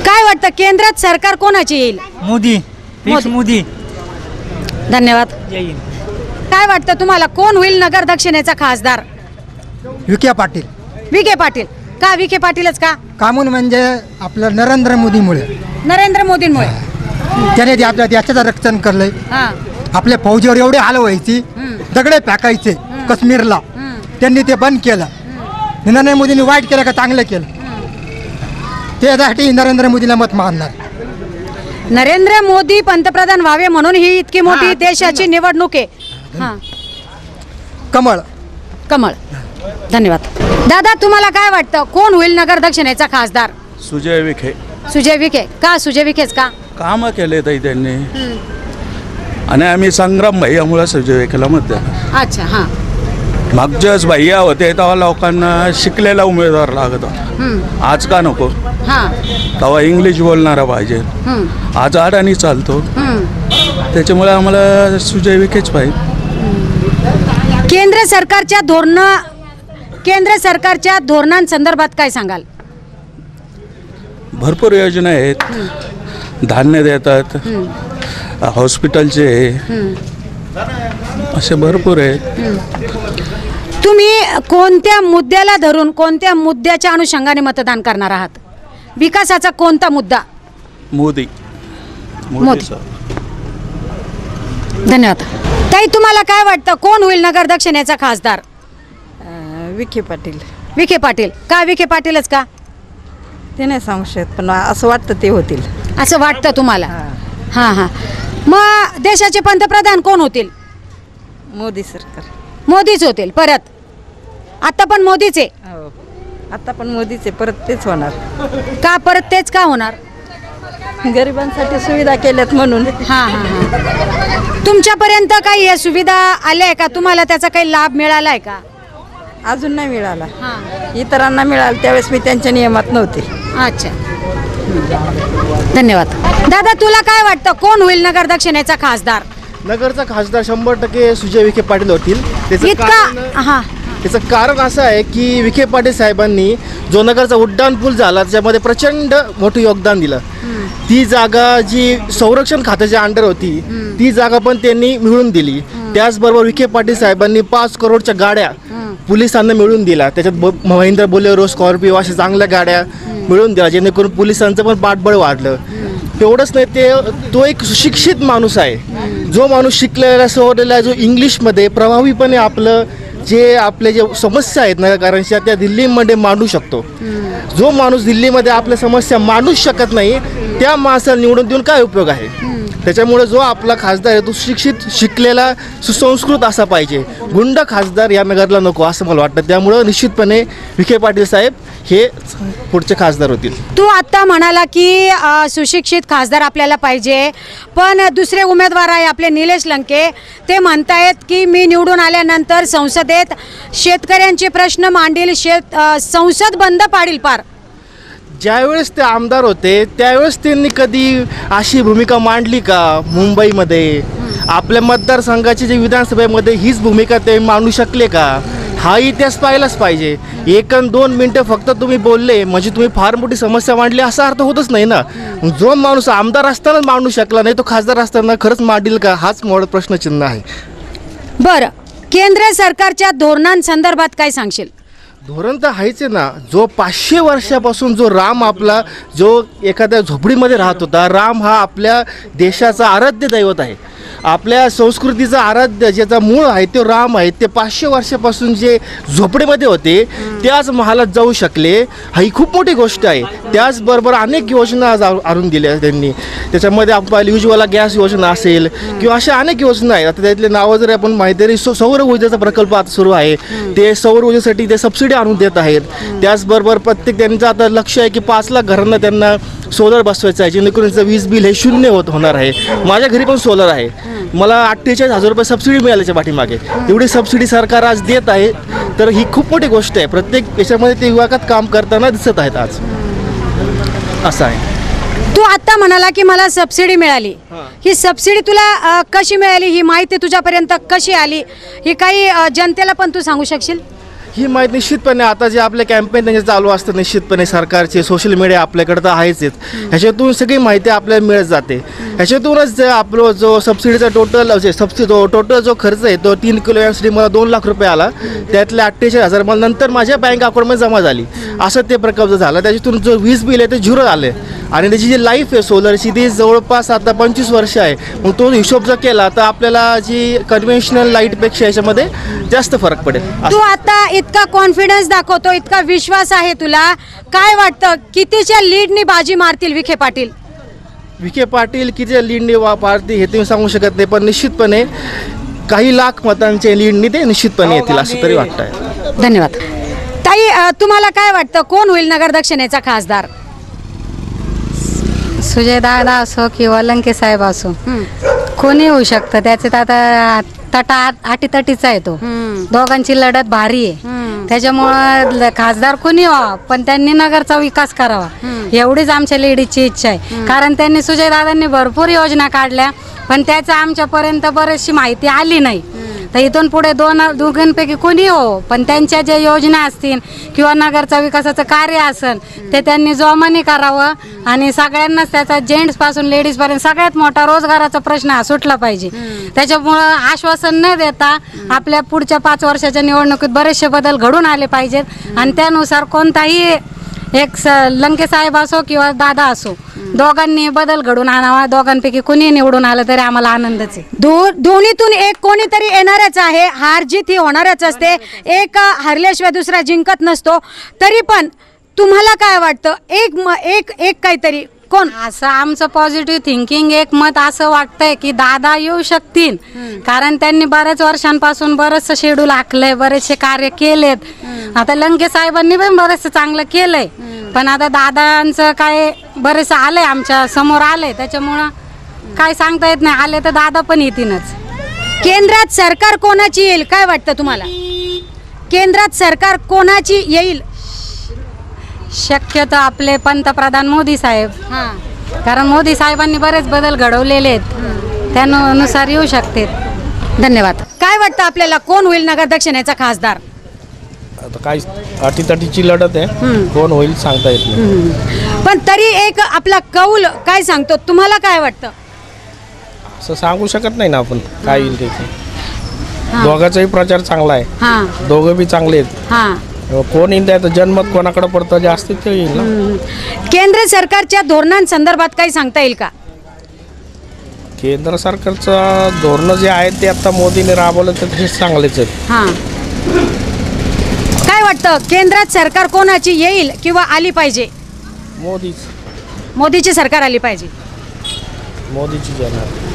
काय वाटतं केंद्रात सरकार कोणाची येईल? मोदी. मोदी. धन्यवाद. जय हिंद. काय वाटतं तुम्हाला कोण होईल नगर दक्षिणेचा खासदार? विखे पाटील. विखे पाटील का? विखे पाटीलच का? कामून म्हणजे आपलं नरेंद्र मोदीमुळे. नरेंद्र मोदींमुळे. त्याने आपल्या देशाचं रक्षण केलंय. आपल्या फौजीवर एवढे हाल व्हायची, दगडे फेकायचे काश्मीरला, त्यांनी ते बंद केलं. नरेंद्र मोदींनी वाईट केलं का चांगलं केलं? त्यासाठी नरेंद्र मोदीला मत मारणार. नरेंद्र मोदी पंतप्रधान व्हावे म्हणून ही इतकी मोठी देशाची निवडणूक आहे. कमळ. कमळ. धन्यवाद. दादा, तुम्हाला काय वाटतं कोण होईल नगर दक्षिणेचा खासदार? सुजय विखे. सुजय विखे का? सुजय विखेच का? कामं केले ताई त्यांनी आणि आम्ही संग्राम भैयामुळे सुजय विखेला मत द्या. अच्छा, हां. मागच्याच भैया होते तेव्हा लोकांना शिकलेला उमेदवार लागत होता. आज का नको? तेव्हा इंग्लिश बोलणारा पाहिजे. आज अडाणी चालतो, त्याच्यामुळे आम्हाला सुजय विखेच पाहिजे. केंद्र सरकारच्या धोरणांसंदर्भात काय सांगाल? भरपूर योजना आहेत, धान्य देतात, हॉस्पिटलचे असे भरपूर आहेत. तुम्ही कोणत्या मुद्द्याला धरून, कोणत्या मुद्द्याच्या अनुषंगाने मतदान करणार आहात? विकासाचा कोणता मुद्दा? मोदी. धन्यवाद. ताई, तुम्हाला काय वाटतं, कोण होईल नगर दक्षिणेचा खासदार? विखे पाटील. विखे पाटील का? विखे पाटीलच का? ते नाही सांगू शकत, पण असं वाटतं ते होतील. असं वाटतं तुम्हाला? हां हां. मग देशाचे पंतप्रधान कोण होतील? मोदी सरकार. मोदीच होतील परत? आता पण मोदीच आहे? आता पण मोदीच आहे, परत तेच होणार. का परत तेच का होणार? गरिबांसाठी सुविधा केल्यात म्हणून. हां हां हां. तुमच्यापर्यंत काही या सुविधा आल्या आहे का? तुम्हाला त्याचा काही लाभ मिळाला आहे का? अजून नाही मिळाला. इतरांना मिळाला, त्यावेळेस मी त्यांच्या नियमात नव्हते. अच्छा, धन्यवाद. दादा, तुला काय वाटतं, कोण होईल नगर दक्षिणेचा खासदार? नगरचा खासदार 100% सुजय विखे पाटील होतील. त्याचं कारण असं आहे की विखे पाटील साहेबांनी जो नगरचा उड्डाण पूल झाला त्याच्यामध्ये प्रचंड मोठं योगदान दिलं. ती जागा जी संरक्षण खात्याच्या अंडर होती, ती जागा पण त्यांनी मिळवून दिली. त्याचबरोबर विखे पाटील साहेबांनी 5 करोडच्या गाड्या पोलिसांना मिळवून दिल्या. त्याच्यात महिंद्रा बोलेरो, स्कॉर्पिओ अशा चांगल्या गाड्या मिळवून दिल्या, जेणेकरून पोलिसांचं पण पाठबळ वाढलं. एवढंच नाही, तो एक सुशिक्षित माणूस आहे. जो माणूस शिकलेला, सवरलेला, जो इंग्लिशमध्ये प्रभावीपणे आपले जे समस्या आहेत नगरकारांच्या त्या दिल्लीमध्ये मांडू शकतो. जो माणूस दिल्लीमध्ये आपल्या समस्या मांडूच शकत नाही, त्या माणसाला निवडून देऊन काय उपयोग आहे? त्याच्यामुळे जो आपला खासदार आहे तो सुशिक्षित, शिकलेला, सुसंस्कृत असा पाहिजे. गुंड खासदार या नगरला नको असं मला वाटतं. त्यामुळं निश्चितपणे विखे पाटील साहेब हे पुढचे खासदार होतील. तू आत्ता म्हणाला की सुशिक्षित खासदार आपल्याला पाहिजे, पण दुसरे उमेदवार आहे आपले निलेश लंके, ते म्हणतायत की मी निवडून आल्यानंतर संसदेत शेतकऱ्यांचे प्रश्न मांडील, संसद बंद पाडील पार. ज्यावेळेस ते आमदार होते त्यावेळेस त्यांनी कधी अशी भूमिका मांडली का? मुंबईमध्ये आपल्या मतदारसंघाची जे विधानसभेमध्ये हीच भूमिका ते मांडू शकले का? हा इतिहास पाहिलाच पाहिजे. 1-2 मिनटं फक्त तुम्ही बोलले म्हणजे तुम्ही फार मोठी समस्या मांडली असा अर्थ होतच नाही ना. जो माणूस आमदार असतानाच मांडू शकला नाही, तो खासदार असताना खरंच मांडील का? हाच मोठा प्रश्नचिन्ह आहे. बरं, केंद्र सरकारच्या धोरणांसंदर्भात काय सांगशील? धोरण तर आहेच आहे ना. जो 500 वर्षापासून जो राम आपला, जो एखाद्या झोपडीमध्ये राहत होता, राम हा आपल्या देशाचा आराध्य दैवत आहे. आपल्या संस्कृतीचा आराध्य ज्याचा मूळ आहे तो राम आहे. ते 500 वर्षापासून जे झोपडीमध्ये होते ते आज महालात जाऊ शकले, ही खूप मोठी गोष्ट आहे. त्याचबरोबर अनेक योजना आज आणून दिल्या त्यांनी. त्याच्यामध्ये आपल्याला उज्ज्वला गॅस योजना असेल किंवा अशा अनेक योजना आहेत. आता त्यातले नावं जरी आपण माहिती तरी सौर ऊर्जेचा प्रकल्प आता सुरू आहे. ते सौर ऊर्जेसाठी ते सबसिडी आणून देत आहेत. त्याचबरोबर प्रत्येक त्यांचं आता लक्ष आहे की 5 लाख घरांना त्यांना सोलर बसवायचं आहे, जेणेकरून त्यांचं वीज बिल हे 0 होणार आहे. माझ्या घरी पण सोलर आहे. मला 48,000 रुपये सबसिडी मिळाल्याच्या पाठीमागे. एवढी सबसिडी सरकार आज देत आहे. तर ही खूप मोठी गोष्ट आहे. प्रत्येक याच्यामध्ये ते विभागात काम करताना दिसत आहेत आज. असं आहे. तू आता म्हणाला की मला सबसिडी मिळाली. ही सबसिडी तुला कशी मिळाली? ही माहिती तुझ्यापर्यंत कशी आली? ही काही जनतेला पण तू सांगू शकशील? ही माहिती निश्चितपणे आता जे आपले कॅम्पेन त्यांचे चालू असतं, निश्चितपणे सरकारचे सोशल मीडिया आपल्याकडे तर आहेच. ह्याच्यातून सगळी माहिती आपल्याला मिळत जाते. ह्याच्यातूनच आपलं जो सबसिडीचा टोटल जो खर्च आहे तो 3 किलो यासाठी मला 2 लाख रुपये आला. त्यातले 48,000 मला नंतर माझ्या बँक अकाउंटमध्ये जमा झाली. असं ते प्रकल्प झालं. त्याच्यातून जो वीज बिल आहे ते 0 आले. आणि त्याची जी लाईफ आहे सोलरची ती जवळपास आता 25 वर्ष आहे. मग तो हिशोब जर केला तर आपल्याला जी कन्व्हेन्शनल लाईटपेक्षा याच्यामध्ये जास्त फरक पडेल. तू आता इतका कॉन्फिडन्स दाखवतो, इतका विश्वास आहे तुला, काय वाटतं कितीच्या लीडनी बाजी मारतील विखे पाटील? विखे पाटील किती लीडनी पारतील हे तुम्ही सांगू शकत नाही, पण निश्चितपणे काही लाख मतांचे लीडनी ते निश्चितपणे येतील असं तरी वाटतंय. धन्यवाद. ताई, तुम्हाला काय वाटतं, कोण होईल नगर दक्षिणेचा खासदार? सुजय दादा असो किंवा लंके साहेब असो, कोणी होऊ शकतं. त्याच्यात आता तटा आटीतटीचा आहे तो, दोघांची लढत भारी आहे. त्याच्यामुळं खासदार कोणी व्हावा पण त्यांनी नगरचा विकास करावा एवढीच आमच्या लेडीजची इच्छा आहे. कारण त्यांनी सुजयदादांनी भरपूर योजना काढल्या पण त्याचं आमच्यापर्यंत बरीचशी माहिती आली नाही. तर इथून पुढे दोघांपैकी कोणी हो पण त्यांच्या ज्या योजना असतील किंवा नगरचा विकासाचं कार्य असेल ते त्यांनी जोमाने करावं आणि सगळ्यांनाच त्याचा जेंट्सपासून लेडीजपर्यंत सगळ्यात मोठा रोजगाराचा प्रश्न हा सुटला पाहिजे. त्याच्यामुळं आश्वासन न देता आपल्या पुढच्या 5 वर्षाच्या निवडणुकीत बरेचसे बदल घडून आले पाहिजेत आणि त्यानुसार कोणताही एक लंके साहेब असो किंवा दादा असो दोघांनी बदल घडून आणावा. दोघांपैकी कोणी निवडून आलं तरी आम्हाला आनंदच आहे. दोन्हीतून एक कोणीतरी येणारच आहे. हार जीत ही होणारच असते. एक हरल्याशिवाय दुसरा जिंकत नसतो. तरी पण तुम्हाला काय वाटतं एक काहीतरी कोण असं आमचं पॉझिटिव्ह थिंकिंग एक मत असं वाटतंय की दादा येऊ शकतील कारण त्यांनी बऱ्याच वर्षांपासून बरंचसं शेड्यूल आखलंय बरेचसे कार्य केलेत. आता लंके साहेबांनी पण बरंचसं चांगलं केलंय पण आता दादांचं काय बरेचसं आलंय आमच्या समोर आलंय त्याच्यामुळं काय सांगता येत नाही. आले तर दादा पण येतीलच. केंद्रात सरकार कोणाची येईल काय वाटतं तुम्हाला? केंद्रात सरकार कोणाची येईल? शक्यतो आपले पंतप्रधान मोदी साहेब कारण मोदी साहेबांनी बरेच बदल घडवलेले आहेत त्यानुसार येऊ शकते. धन्यवाद. काय वाटतं आपल्याला कोण होईल नगर दक्षिणेचा खासदार? आता काय अटीतटीची लढत आहे कोण होईल सांगता येत नाही. पण तरी एक आपला कौल काय सांगतो तुम्हाला काय वाटतं? असं सांगू शकत नाही ना आपण काय येईल त्याचं. दोघांचाही प्रचार चांगला आहे दोघं बी चांगले आहेत. कोण येईल त्याचं जनमत कोणाकडे पडतं जास्त ते येईल ना. केंद्र सरकारच्या धोरणांसंदर्भात काही सांगता येईल का? केंद्र सरकारचं धोरणं जे आहेत ते आता मोदीने राबवलं तर ते चांगलेच आहेत. काय वाटतं केंद्रात सरकार कोणाची येईल किंवा आली पाहिजे? मोदीची सरकार आली पाहिजे. मोदीची येणार.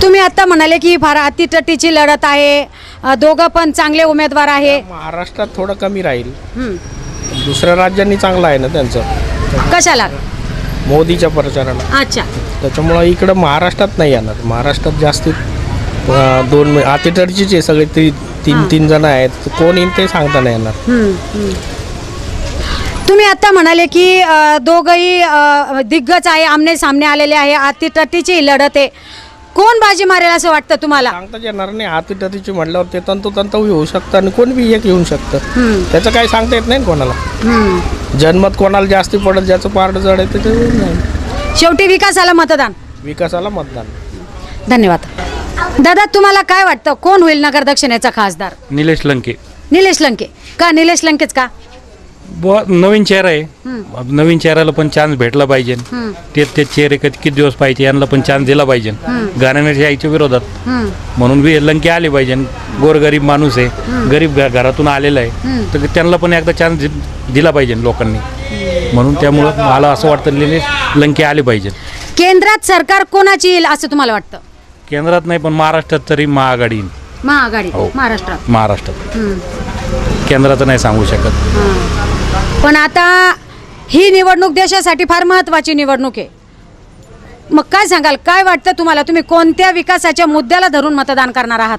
तुम्ही आता म्हणाले की फार अटीतटीची लढत आहे दोघं पण चांगले उमेदवार आहे. महाराष्ट्रात थोडं कमी राहील दुसऱ्या राज्यांनी चांगलं आहे ना त्यांचं. कशाला? मोदीच्या प्रचाराला. अच्छा. त्याच्यामुळं इकडं महाराष्ट्रात नाही येणार. महाराष्ट्रात जास्तीत 2 अटीतटीचीच आहे सगळे. 3 जण आहेत कोण येईल ते सांगता नाही येणार. तुम्ही आता म्हणाले की दोघंही दिग्गज आहे आमने सामने आलेले आहे अटीतटीची लढत आहे. कोण बाजी मारेल असं वाटतं तुम्हाला? सांगताच येणार नाही. अटीतटीची म्हटल्यावर ते तंतोतंत येऊ शकतं आणि कोण बी एक येऊ शकतं त्याचं काही सांगता येत नाही कोणाला. जनमत कोणाला जास्ती पडत ज्याचं पारड जड आहे ते होईल नाही. शेवटी विकासाला मतदान. विकासाला मतदान. धन्यवाद. दादा तुम्हाला काय वाटतं कोण होईल नगर दक्षिणेचा खासदार? निलेश लंके. निलेश लंके का? निलेश लंकेच का? नवीन चेहरा आहे. नवीन चेहऱ्याला पण चान्स भेटला पाहिजे. ते चेहरे किती दिवस पाहिजे यांना पण चान्स दिला पाहिजे. घराण्याच्या आईच्या विरोधात म्हणून लंके आले पाहिजे. गोरगरीब माणूस आहे गरीब घरातून आलेला आहे तर त्यांना पण एकदा चान्स दिला पाहिजे लोकांनी. म्हणून त्यामुळं मला असं वाटतं निलेश लंके आले पाहिजे. केंद्रात सरकार कोणाची येईल असं तुम्हाला वाटतं? केंद्रात नाही पण महाराष्ट्रात तरी महाआघाडी येईल. महाआघाडी. महाराष्ट्रात केंद्रात नाही सांगू शकत. पण आता ही निवडणूक देशासाठी फार महत्त्वाची निवडणूक आहे. मग काय सांगाल काय वाटतं तुम्हाला? तुम्ही कोणत्या विकासाच्या मुद्द्याला धरून मतदान करणार आहात?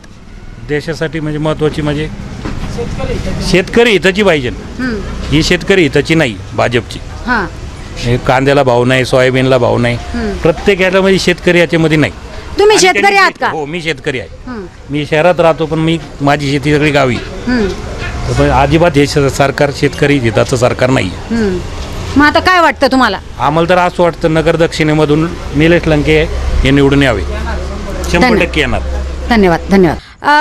देशासाठी म्हणजे महत्त्वाची म्हणजे शेतकरी हिताची पाहिजे. ही शेतकरी हिताची नाही भाजपची. कांद्याला भाव नाही सोयाबीनला भाव नाही प्रत्येक याला म्हणजे शेतकरी याच्यामध्ये नाही. तुम्ही शेतकरी आहात का? हो मी शेतकरी आहे. मी शहरात राहतो पण मी माझी शेती सगळी गावी. अजिबात हे सरकार शेतकरी हिताचं सरकार नाही. मग आता काय वाटतं तुम्हाला? आम्हाला तर असं वाटतं नगर दक्षिणेमधून निलेश लंके हे निवडून यावे. 100% येणार. धन्यवाद. धन्यवाद.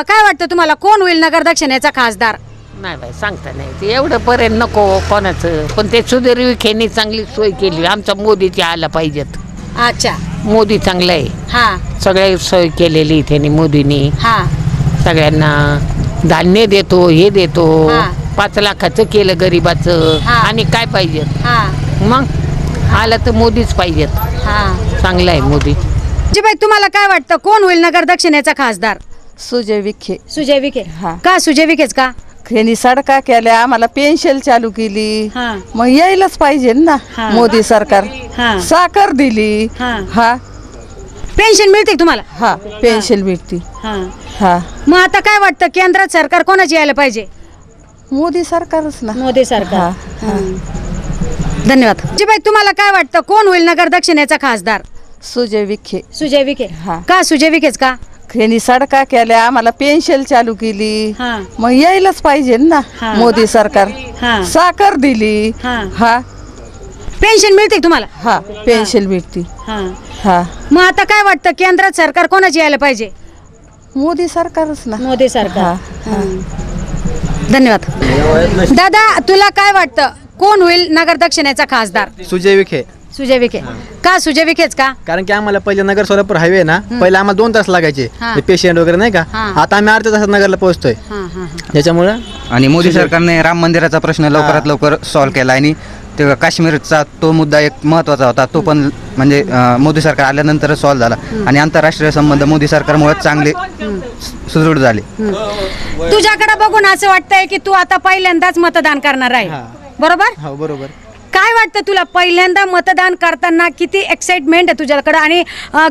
काय वाटतं तुम्हाला कोण होईल नगर दक्षिणेचा खासदार? नाही बाई सांगता नाही ते एवढं पर्यंत नको कोणाचं पण ते सुधीर विखेंनी चांगली सोय केली. आमचा मोदीची आला पाहिजेत. अच्छा. मोदी चांगला आहे. सगळ्या सोय केलेली त्यांनी मोदींनी. सगळ्यांना धान्य देतो हे देतो 5 लाखाचं केलं गरीबाचं आणि काय पाहिजे मग आलं तर मोदीच पाहिजेत. चांगला आहे मोदी. बाई तुम्हाला काय वाटतं कोण होईल नगर दक्षिणेचा खासदार? सुजय विखे. सुजय विखे. का सुजय विखेच का? त्यांनी सडका केल्या आम्हाला पेन्शन चालू केली मग यायलाच पाहिजे ना. मोदी सरकार साखर दिली. पेन्शन मिळते का तुम्हाला? हा पेन्शन भेटते. हा मग आता काय वाटतं केंद्रात सरकार कोणाची यायला पाहिजे? मोदी सरकारच ना. मोदी सरकार. धन्यवाद. जीबाई तुम्हाला काय वाटतं कोण होईल नगर दक्षिणेचा खासदार? सुजय विखे. सुजय विखे. हा. का सुजय विखेच का? त्यांनी सडका केल्या, आम्हाला पेन्शन चालू केली, मग यायलाच पाहिजे ना मोदी सरकार. साखर दिली. हा पेन्शन मिळते का तुम्हाला? हा पेन्शन भेटते. हा मग आता काय वाटतं केंद्रात सरकार कोणाची यायला पाहिजे? मोदी सरकारच ना. मोदी सरकार. धन्यवाद. दादा तुला काय वाटतं कोण होईल नगर दक्षिणेचा खासदार? सुजय विखे. सुजय विखे. का सुजय विखेच का? कारण की आम्हाला पहिले नगर सोलापूर हायवे ना पहिले आम्हाला 2 तास लागायचे पेशंट वगैरे नाही का. आता आम्ही अर्ध्या तासात नगरला पोहोचतोय त्याच्यामुळे. आणि मोदी सरकारने राम मंदिराचा प्रश्न लवकरात लवकर सॉल्व्ह केला आणि ते काश्मीरचा तो मुद्दा एक महत्त्वाचा होता, तो पण म्हणजे मोदी सरकार आल्यानंतर सॉल्व्ह झाला. आणि आंतरराष्ट्रीय संबंध मोदी सरकारमुळे चांगले सुदृढ झाले. तुझ्याकडे बघून असं वाटतंय की तू आता पहिल्यांदाच मतदान करणार आहे, बरोबर? हो बरोबर. काय वाटतं तुला पहिल्यांदा मतदान करताना किती एक्साइटमेंट आहे तुझ्याकडे आणि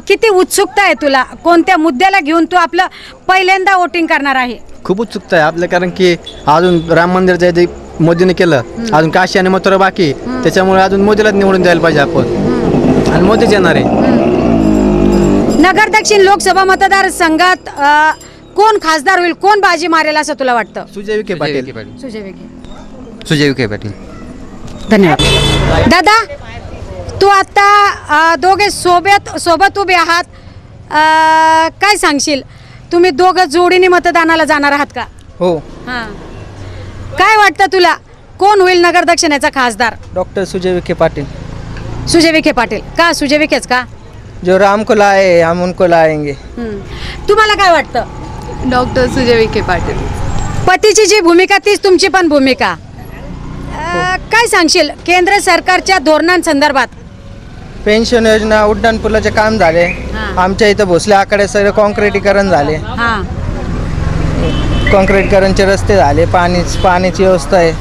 किती उत्सुकता आहे तुला? कोणत्या मुद्द्याला घेऊन तू आपलं पहिल्यांदा वोटिंग करणार आहे? खूप उत्सुकता आहे आपल्या, कारण की अजून राम मंदिरचं जे मोदीने केलं, अजून काशी आणि मथुरा बाकी, त्याच्यामुळे अजून मोदीलाच निवडून द्यायला पाहिजे आपण आणि मोदीच येणार आहे. नगर दक्षिण लोकसभा मतदारसंघात कोण खासदार होईल, कोण बाजी मारेल असं तुला वाटतं? सुजय विखे पाटील. सुजय विखे. सुजय विखे पाटील. धन्यवाद. दादा तू आता दोघे सोबत उभे आहात, काय सांगशील? तुम्ही दोघं जोडीने मतदानाला जाणार आहात का? हो. काय वाटतं तुला कोण होईल नगर दक्षिणेचा खासदार? डॉक्टर सुजय विखे पाटिल. सुजय विखे पाटील. का सुजय विखेच का? जो राम को लाए हम उनको लाएंगे. तुम्हाला काय वाटतं? डॉक्टर सुजय विखे पाटील. पतीची जी भूमिका तीच तुमची पण भूमिका. काय सांगशील केंद्र सरकारच्या धोरणांसंदर्भात? पेन्शन योजना, उड्डाण पुलाचे काम झाले आमच्या इथं, भोसले आकडे सगळे कॉन्क्रिटीकरण झाले, कॉन्क्रीटीकरणचे रस्ते झाले, पाण्याची व्यवस्था आहे,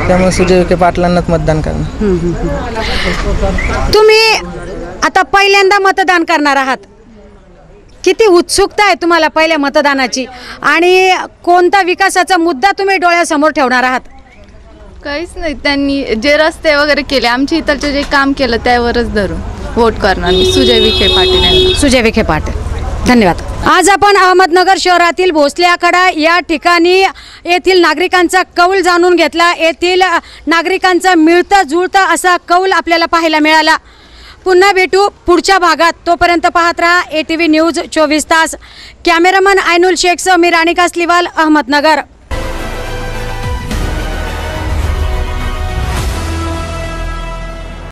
त्यामुळे सुजय विखे पाटलांनाच मतदान करणार. तुम्ही आता पहिल्यांदा मतदान करणार आहात, किती उत्सुकता आहे तुम्हाला पहिल्या मतदानाची आणि कोणता विकासाचा मुद्दा तुम्ही डोळ्यासमोर ठेवणार आहात? काहीच नाही, त्यांनी जे रस्ते वगैरे केले, आमच्या इथलचे जे काम केलं त्यावरच धरून वोट करणार मी सुजय विखे पाटील यांना. सुजय विखे पाटील. धन्यवाद. आज आपण अहमदनगर शहरातील भोसले आखाडा या ठिकाणी येथील नागरिकांचा कौल जाणून घेतला. येथील नागरिकांचा मिळता जुळता असा कौल आपल्याला पाहायला मिळाला. पुन्हा भेटू पुढच्या भागात, तोपर्यंत पाहत राहा ATV न्यूज 24 तास. कॅमेरामन आयनुल शेखसह मी राणी कासलीवाल, अहमदनगर.